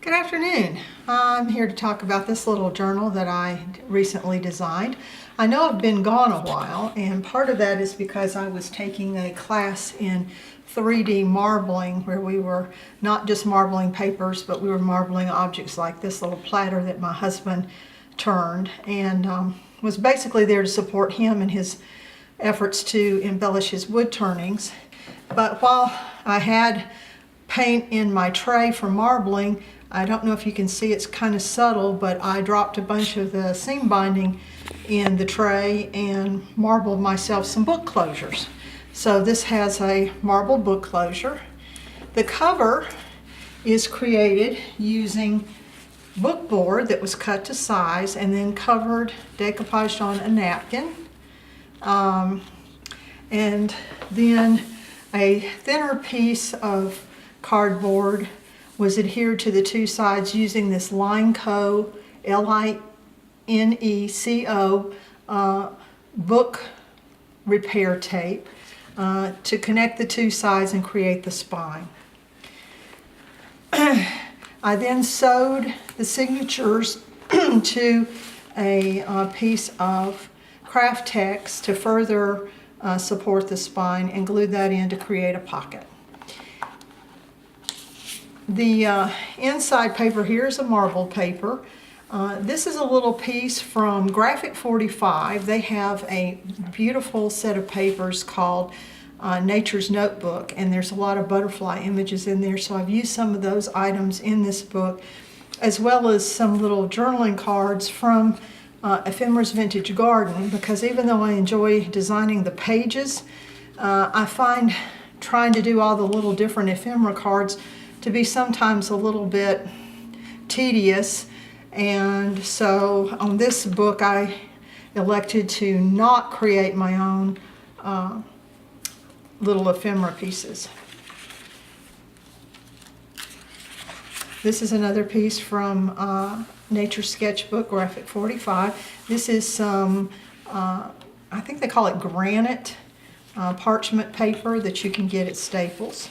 Good afternoon. I'm here to talk about this little journal that I recently designed. I know I've been gone a while, and part of that is because I was taking a class in 3D marbling where we were not just marbling papers, but we were marbling objects like this little platter that my husband turned, and was basically there to support him in his efforts to embellish his wood turnings. But while I had paint in my tray for marbling, I don't know if you can see, it's kind of subtle, but I dropped a bunch of the seam binding in the tray and marbled myself some book closures. So this has a marble book closure. The cover is created using book board that was cut to size and then covered, decoupaged on a napkin. And then a thinner piece of cardboard was adhered to the two sides using this Lineco, Lineco book repair tape to connect the two sides and create the spine. I then sewed the signatures to a piece of Kraft-Tex to further support the spine and glued that in to create a pocket. The inside paper here is a marbled paper. This is a little piece from Graphic 45. They have a beautiful set of papers called Nature's Notebook, and there's a lot of butterfly images in there, so I've used some of those items in this book, as well as some little journaling cards from Ephemera's Vintage Garden, because even though I enjoy designing the pages, I find trying to do all the little different ephemera cards to be sometimes a little bit tedious, and so on this book I elected to not create my own little ephemera pieces. This is another piece from Nature Sketchbook, Graphic 45. This is some, I think they call it granite parchment paper that you can get at Staples.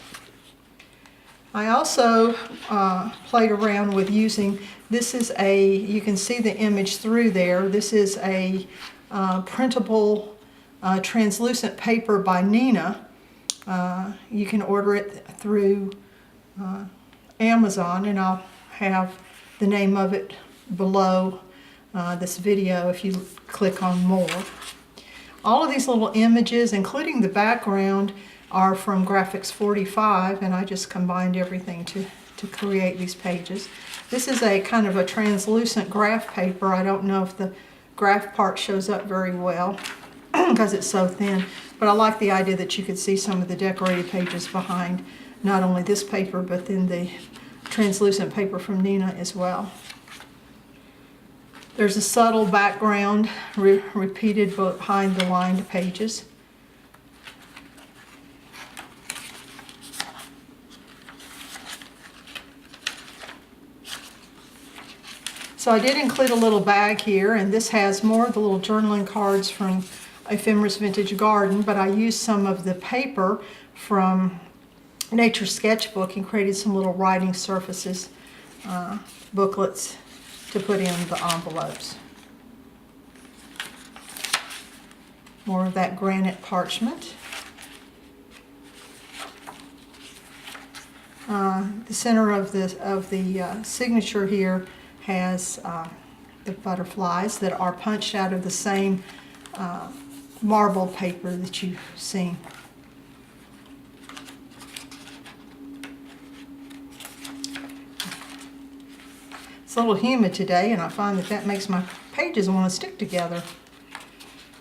I also played around with using, this is a, you can see the image through there, this is a printable translucent paper by Neenah. You can order it through Amazon, and I'll have the name of it below this video if you click on more. All of these little images, including the background, are from Graphics 45, and I just combined everything to create these pages. This is a kind of a translucent graph paper. I don't know if the graph part shows up very well because it's so thin, but I like the idea that you could see some of the decorated pages behind not only this paper, but then the translucent paper from Neenah as well. There's a subtle background repeated behind the lined pages. So I did include a little bag here, and this has more of the little journaling cards from Ephemera's Vintage Garden, but I used some of the paper from Nature Sketchbook and created some little writing surfaces, booklets to put in the envelopes. More of that granite parchment. The center of the signature here has the butterflies that are punched out of the same marbled paper that you've seen. It's a little humid today, and I find that makes my pages want to stick together.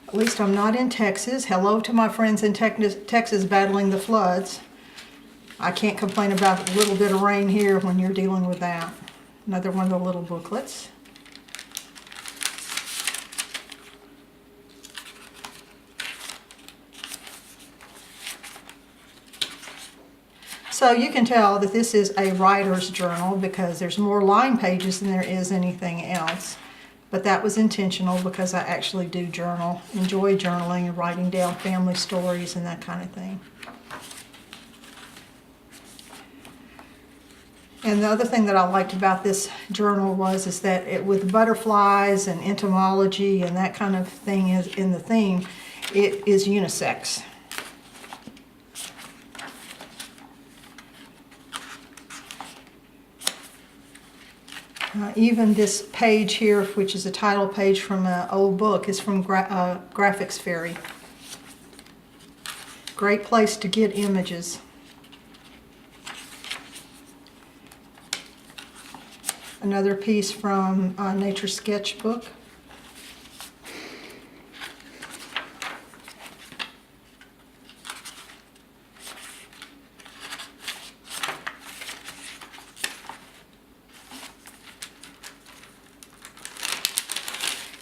At least I'm not in Texas. Hello to my friends in Texas battling the floods. I can't complain about a little bit of rain here when you're dealing with that. Another one of the little booklets. So you can tell that this is a writer's journal because there's more line pages than there is anything else. But that was intentional because I actually do journal, enjoy journaling and writing down family stories and that kind of thing. And the other thing that I liked about this journal is that with butterflies and entomology and that kind of thing is in the theme, it is unisex. Even this page here, which is a title page from an old book, is from Graphics Fairy. Great place to get images. Another piece from Nature Sketchbook.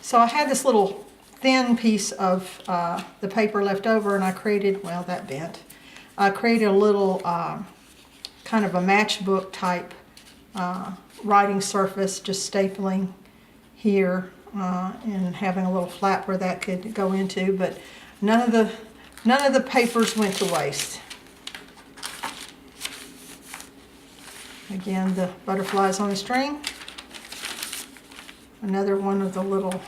So I had this little thin piece of the paper left over, and I created, well, that bent. I created a little kind of a matchbook type writing surface, just stapling here and having a little flap where that could go into, but none of the papers went to waste. Again, the butterflies on the string. Another one of the little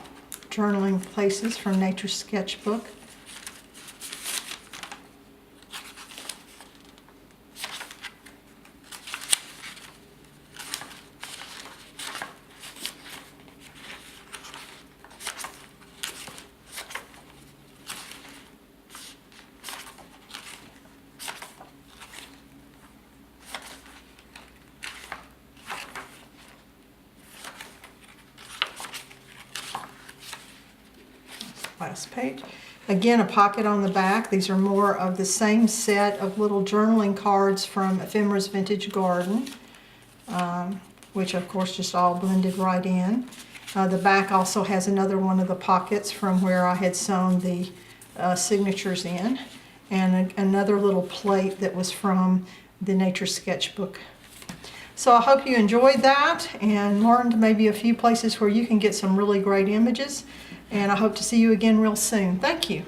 journaling places from Nature Sketchbook. Last page. Again, a pocket on the back. These are more of the same set of little journaling cards from Ephemera's Vintage Garden, which of course just all blended right in. The back also has another one of the pockets from where I had sewn the signatures in, and another little plate that was from the Nature Sketchbook. So I hope you enjoyed that and learned maybe a few places where you can get some really great images. And I hope to see you again real soon. Thank you.